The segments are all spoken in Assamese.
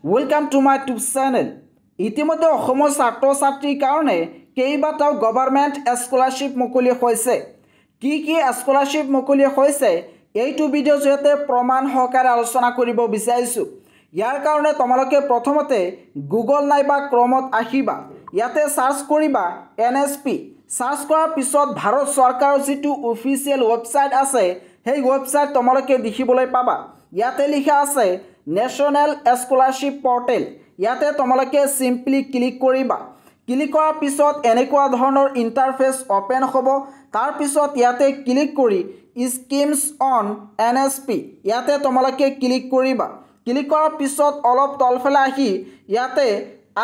Welcome to my YouTube channel. ইতিমধ্যে অসমৰ ছাত্ৰ ছাত্ৰীৰ কাৰণে কেইবাটাও গভৰ্ণমেণ্ট স্কলাৰশ্বিপ মুকলি হৈছে। কি স্কলাৰশ্বিপ মুকলি হৈছে এইটো ভিডিঅ' জৰিয়তে প্ৰমাণ সহকাৰে আলোচনা কৰিব বিচাৰিছোঁ। ইয়াৰ কাৰণে তোমালোকে প্ৰথমতে গুগল নাইবা ক্ৰমত আহিবা। ইয়াতে সাৰ্চ কৰিবা NSP। সাৰ্চ কৰাৰ পিছত ভাৰত চৰকাৰৰ যিটো অফিচিয়েল ৱেবছাইট আছে সেই ৱেবছাইট তোমালোকে দেখিবলৈ পাবা। ইয়াতে লিখা আছে নেশ্যনেল স্কলাৰশ্বিপ পৰ্টেল। ইয়াতে তোমালোকে সিম্পলি ক্লিক কৰিবা। ক্লিক কৰাৰ পিছত এনেকুৱা ধৰণৰ ইণ্টাৰফেচ ওপেন হ'ব। তাৰ পিছত ইয়াতে ক্লিক কৰি স্কিমছ অন NSP ইয়াতে তোমালোকে ক্লিক কৰিবা। ক্লিক কৰাৰ পিছত অলপ তলফালে আহি ইয়াতে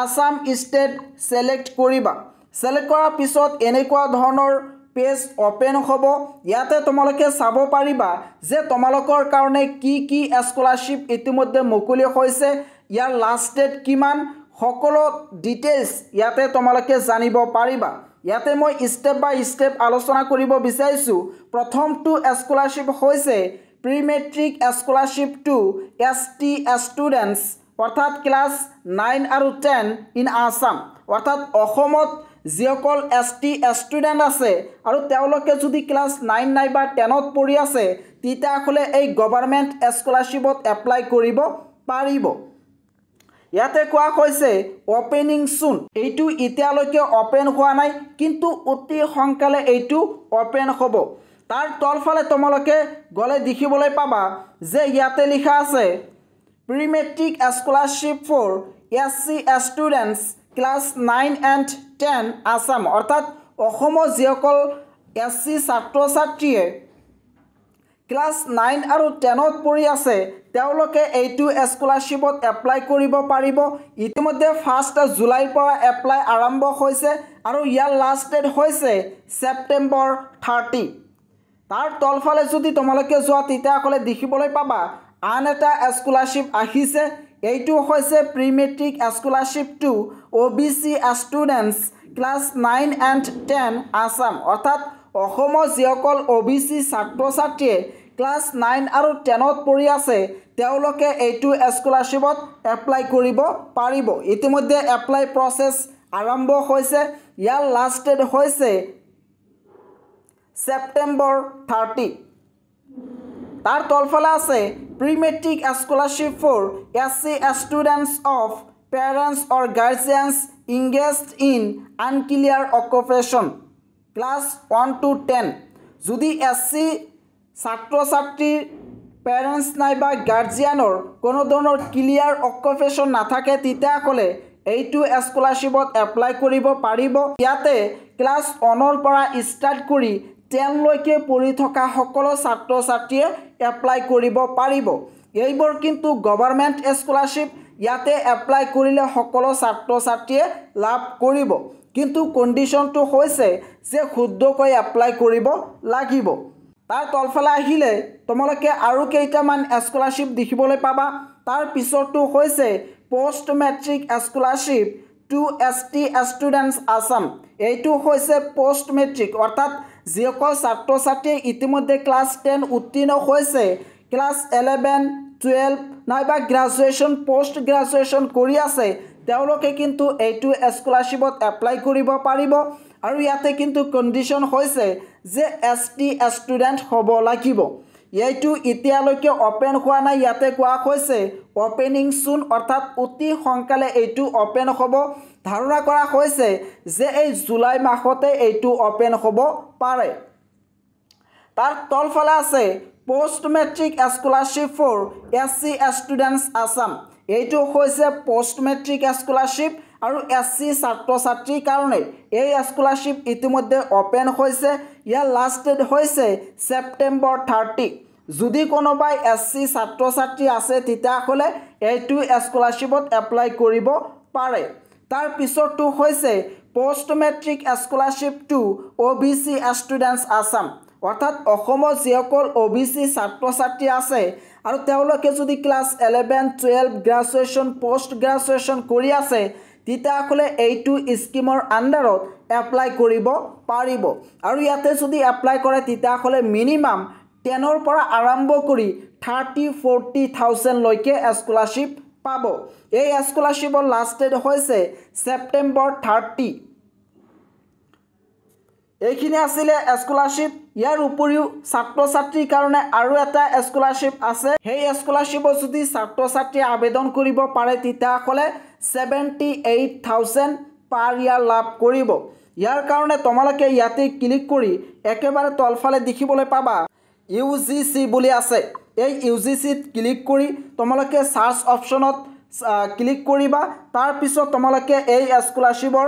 আসাম ষ্টেট সিলেক্ট কৰিবা। সিলেক্ট কৰাৰ পিছত এনেকুৱা ধৰণৰ পেজ ওপেন হ'ব। ইয়াতে তোমালোকে চাব পাৰিবা যে তোমালোকৰ কাৰণে কি স্কলাৰশ্বিপ ইতিমধ্যে মুকলি হৈছে, ইয়াৰ লাষ্ট ডেট কিমান, সকলো ডিটেইলছ ইয়াতে তোমালোকে জানিব পাৰিবা। ইয়াতে মই স্টেপ বাই স্টেপ আলোচনা কৰিব বিচাৰিছোঁ। প্ৰথমটো স্কলাৰশ্বিপ হৈছে pre matric scholarship to ST students অৰ্থাৎ ক্লাছ 9 আৰু 10 ইন আসাম। অৰ্থাৎ অসমত যিসকল ST ষ্টুডেণ্ট আছে আৰু তেওঁলোকে যদি ক্লাছ 9 নাইবা 10ত পঢ়ি আছে তেতিয়াহ'লে এই গভৰ্ণমেণ্ট স্কলাৰশ্বিপত এপ্লাই কৰিব পাৰিব। ইয়াতে কোৱা হৈছে অপেনিং সুন। এইটো এতিয়ালৈকে ওপেন হোৱা নাই, কিন্তু অতি সোনকালে এইটো ওপেন হ'ব। তাৰ তলফালে তোমালোকে গ'লে দেখিবলৈ পাবা যে ইয়াতে লিখা আছে pre matric scholarship for SC students class 9 and 10 Assam. অৰ্থাৎ অসমৰ যিসকল SC ছাত্ৰ ছাত্ৰীয়ে ক্লাছ 9 আৰু 10ত পঢ়ি আছে তেওঁলোকে এইটো স্কলাৰশ্বিপত এপ্লাই কৰিব পাৰিব। ইতিমধ্যে 1 জুলাইৰ পৰা এপ্লাই আৰম্ভ হৈছে আৰু ইয়াৰ লাষ্ট ডেট হৈছে ছেপ্টেম্বৰ 30। তাৰ তলফালে যদি তোমালোকে যোৱা তেতিয়াহ'লে দেখিবলৈ পাবা আন এটা স্কলাৰশ্বিপ আহিছে। এইটো হৈছে pre matric scholarship to OBC students class 9 and 10 Assam. অৰ্থাৎ অসমৰ যিসকল OBC ছাত্ৰ ছাত্ৰীয়ে ক্লাছ 9 আৰু 10ত পঢ়ি আছে তেওঁলোকে এইটো স্কলাৰশ্বিপত এপ্লাই কৰিব পাৰিব। ইতিমধ্যে এপ্লাই প্ৰচেছ আৰম্ভ হৈছে। ইয়াৰ লাষ্ট ডেট হৈছে ছেপ্টেম্বৰ 30। তাৰ তলফালে আছে pre matric scholarship for SC students of parents or guardians engaged in unclear occupation class 1 to 10। যদি SC ছাত্ৰ ছাত্ৰীৰ পেৰেণ্টছ নাইবা গাৰ্জিয়ানৰ কোনো ধৰণৰ ক্লিয়াৰ অকুপেশ্যন নাথাকে তেতিয়াহ'লে এইটো স্কলাৰশ্বিপত এপ্লাই কৰিব পাৰিব। ইয়াতে ক্লাছ 1ৰ পৰা ষ্টাৰ্ট কৰি 10 লৈকে পঢ়ি থকা সকলো ছাত্ৰ ছাত্ৰীয়ে এপ্লাই কৰিব পাৰিব। এইবোৰ কিন্তু গভৰ্ণমেণ্ট স্কলাৰশ্বিপ। ইয়াতে এপ্লাই কৰিলে সকলো ছাত্ৰ ছাত্ৰীয়ে লাভ কৰিব, কিন্তু কণ্ডিশ্যনটো হৈছে যে শুদ্ধকৈ এপ্লাই কৰিব লাগিব। তাৰ তলফালে আহিলে তোমালোকে আৰু কেইটামান স্কলাৰশ্বিপ দেখিবলৈ পাবা। তাৰ পিছৰটো হৈছে post matric scholarship to ST students Assam. এইটো হৈছে পষ্ট মেট্ৰিক। অৰ্থাৎ যিসকল ছাত্ৰ ছাত্ৰীয়ে ইতিমধ্যে ক্লাছ 10 উত্তীৰ্ণ হৈছে, ক্লাছ 11, 12 নাইবা গ্ৰাজুৱেশ্যন পষ্ট গ্ৰাজুৱেশ্যন কৰি আছে তেওঁলোকে কিন্তু এইটো স্কলাৰশ্বিপত এপ্লাই কৰিব পাৰিব। আৰু ইয়াতে কিন্তু কণ্ডিশ্যন হৈছে যে ST ষ্টুডেণ্ট হ'ব লাগিব। এইটো এতিয়ালৈকে ওপেন হোৱা নাই। ইয়াতে কোৱা হৈছে অপেনিং সুন। অৰ্থাৎ অতি সোনকালে এইটো ওপেন হ'ব। ধাৰণা কৰা হৈছে যে এই জুলাই মাহতে এইটো ওপেন হ'ব পাৰে। তাৰ তলফালে আছে post matric scholarship for SC students Assam. এইটো হৈছে পষ্ট মেট্ৰিক স্কলাৰশ্বিপ আৰু SC ছাত্ৰ ছাত্ৰীৰ কাৰণে এই স্কলাৰশ্বিপ ইতিমধ্যে ওপেন হৈছে। ইয়াৰ লাষ্ট ডেট হৈছে ছেপ্টেম্বৰ 30। যদি কোনোবাই SC ছাত্ৰ ছাত্ৰী আছে তেতিয়াহ'লে এইটো স্কলাৰশ্বিপত এপ্লাই কৰিব পাৰে। তাৰ পিছৰটো হৈছে post matric scholarship to OBC students Assam. অৰ্থাৎ অসমৰ যিসকল OBC ছাত্ৰ ছাত্ৰী আছে আৰু তেওঁলোকে যদি ক্লাছ 11, 12 গ্ৰাজুৱেশ্যন পষ্ট গ্ৰাজুৱেশ্যন কৰি আছে তেতিয়াহ'লে এইটো স্কিমৰ আণ্ডাৰত এপ্লাই কৰিব পাৰিব। আৰু ইয়াতে যদি এপ্লাই কৰে তেতিয়াহ'লে মিনিমাম 10ৰ পৰা আৰম্ভ কৰি 30-40,000 লৈকে স্কলাৰশ্বিপ পাব। এই স্কলাৰশ্বিপৰ লাষ্ট ডেট হৈছে ছেপ্টেম্বৰ 30। এইখিনি আছিলে স্কলাৰশ্বিপ। ইয়াৰ উপৰিও ছাত্ৰ ছাত্ৰীৰ কাৰণে আৰু এটা স্কলাৰশ্বিপ আছে। সেই স্কলাৰশ্বিপত যদি ছাত্ৰ ছাত্ৰীয়ে আবেদন কৰিব পাৰে তেতিয়াহ'লে 78,000 পাৰ ইয়াৰ লাভ কৰিব। ইয়াৰ কাৰণে তোমালোকে ইয়াতে ক্লিক কৰি একেবাৰে তলফালে দেখিবলৈ পাবা UGC বুলি আছে। এই UGCত ক্লিক কৰি তোমালোকে সাৰ্চ অপশ্যনত ক্লিক কৰিবা। তাৰপিছত তোমালোকে এই স্কলাৰশ্বিপৰ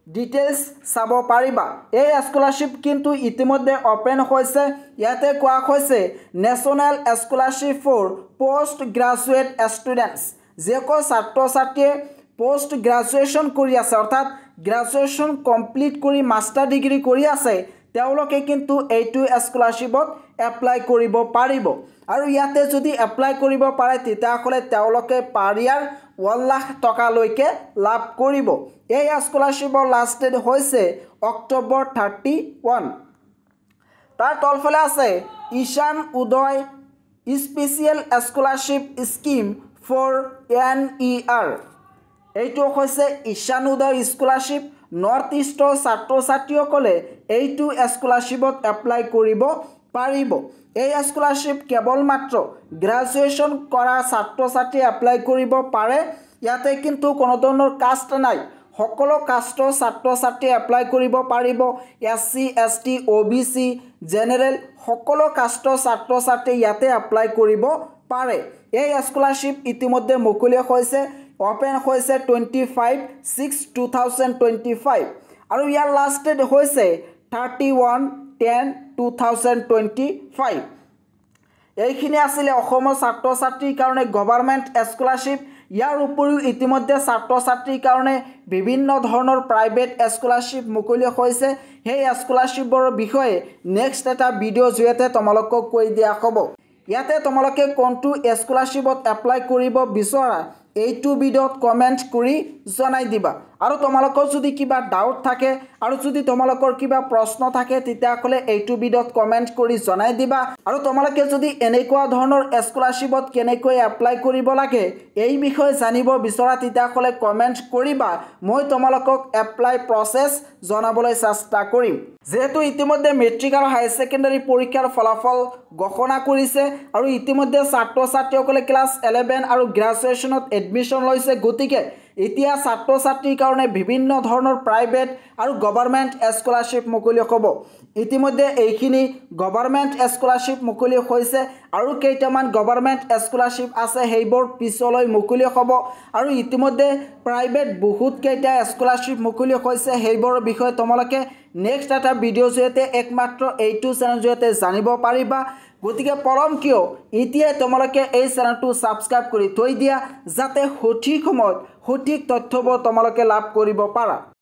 ডিটেইলছ চাব পাৰিবা। এই স্কলাৰশ্বিপ কিন্তু ইতিমধ্যে অপেন হৈছে। ইয়াতে কোৱা হৈছে national scholarship for post graduate students. যিসকল ছাত্ৰ ছাত্ৰীয়ে পোষ্ট গ্ৰাজুৱেশ্যন কৰি আছে, অৰ্থাৎ গ্ৰাজুৱেশ্যন কমপ্লিট কৰি মাষ্টাৰ ডিগ্ৰী কৰি আছে, তেওঁলোকে কিন্তু এইটো স্কলাৰশ্বিপত এপ্লাই কৰিব পাৰিব। আৰু ইয়াতে যদি এপ্লাই কৰিব পাৰে তেতিয়াহ'লে তেওঁলোকে পাৰ ইয়াৰ 1 লাখ টকালৈকে লাভ কৰিব। এই স্কলাৰশ্বিপৰ লাষ্ট ডেট হৈছে অক্টোবৰ 31। তাৰ তলফালে আছে Ishan Uday special scholarship scheme for NER। এইটো হৈছে ঈশান উদয় স্কলাৰশ্বিপ। নৰ্থ ইষ্টৰ ছাত্ৰ ছাত্ৰীসকলে এইটো স্কলাৰশ্বিপত এপ্লাই কৰিব পাৰিব। এই স্কলাৰশ্বিপ কেৱল মাত্ৰ গ্ৰাজুৱেশ্যন কৰা ছাত্ৰ ছাত্ৰীয়ে এপ্লাই কৰিব পাৰে। ইয়াতে কিন্তু কোনো ধৰণৰ কাষ্ট নাই, সকলো কাষ্টৰ ছাত্ৰ ছাত্ৰীয়ে এপ্লাই কৰিব পাৰিব। SC ST OBC জেনেৰেল সকলো কাষ্টৰ ছাত্ৰ ছাত্ৰীয়ে ইয়াতে এপ্লাই কৰিব পাৰে। এই স্কলাৰশ্বিপ ইতিমধ্যে মুকলি হৈছে, অপেন হৈছে 25/6/2025 আৰু ইয়াৰ লাষ্ট ডেট হৈছে 31/10/2025। এইখিনি আছিলে অসমৰ ছাত্ৰ ছাত্ৰীৰ কাৰণে গভৰ্ণমেণ্ট স্কলাৰশ্বিপ। ইয়াৰ উপৰিও ইতিমধ্যে ছাত্ৰ ছাত্ৰীৰ কাৰণে বিভিন্ন ধৰণৰ প্ৰাইভেট স্কলাৰশ্বিপ মুকলি হৈছে। সেই স্কলাৰশ্বিপৰ বিষয়ে নেক্সট এটা ভিডিঅ'ৰ জৰিয়তে তোমালোকক কৈ দিয়া হ'ব। ইয়াতে তোমালোকে কোনটো স্কলাৰশ্বিপত এপ্লাই কৰিব বিচৰা এইটো ভিডিঅ'ত কমেণ্ট কৰি জনাই দিবা। আৰু তোমালোকৰ যদি কিবা ডাউট থাকে আৰু যদি তোমালোকৰ কিবা প্ৰশ্ন থাকে তেতিয়াহ'লে এইটো ভিডিঅ'ত কমেণ্ট কৰি জনাই দিবা। আৰু তোমালোকে যদি এনেকুৱা ধৰণৰ স্কলাৰশ্বিপত কেনেকৈ এপ্লাই কৰিব লাগে এই বিষয়ে জানিব বিচৰা তেতিয়াহ'লে কমেণ্ট কৰিবা। মই তোমালোকক এপ্লাই প্ৰচেছ জনাবলৈ চেষ্টা কৰিম। যেহেতু ইতিমধ্যে মেট্ৰিক আৰু হায়াৰ ছেকেণ্ডাৰী পৰীক্ষাৰ ফলাফল ঘোষণা কৰিছে আৰু ইতিমধ্যে ছাত্ৰ ছাত্ৰীসকলে ক্লাছ 11 আৰু গ্ৰাজুৱেশ্যনত এডমিশ্যন লৈছে, গতিকে এতিয়া ছাত্ৰ ছাত্ৰীৰ কাৰণে বিভিন্ন ধৰণৰ প্ৰাইভেট আৰু গভৰ্ণমেণ্ট স্কলাৰশ্বিপ মুকলি হ'ব। ইতিমধ্যে এইখিনি গভৰ্ণমেণ্ট স্কলাৰশ্বিপ মুকলি হৈছে আৰু কেইটামান গভৰ্ণমেণ্ট স্কলাৰশ্বিপ আছে, সেইবোৰ পিছলৈ মুকলি হ'ব। আৰু ইতিমধ্যে প্ৰাইভেট বহুত কেইটা স্কলাৰশ্বিপ মুকলি হৈছে, সেইবোৰৰ বিষয়ে তোমালোকে নেক্সট এটা ভিডিঅ'ৰ জৰিয়তে একমাত্ৰ এইটো চেনেলৰ জৰিয়তে জানিব পাৰিবা। গতিকে পলম কিয়, এতিয়াই তোমালোকে এই চেনেলটো ছাবস্ক্ৰাইব কৰি থৈ দিয়া যাতে সঠিক সময়ত সঠিক তথ্যবোৰ তোমালোকে লাভ কৰিব পাৰা।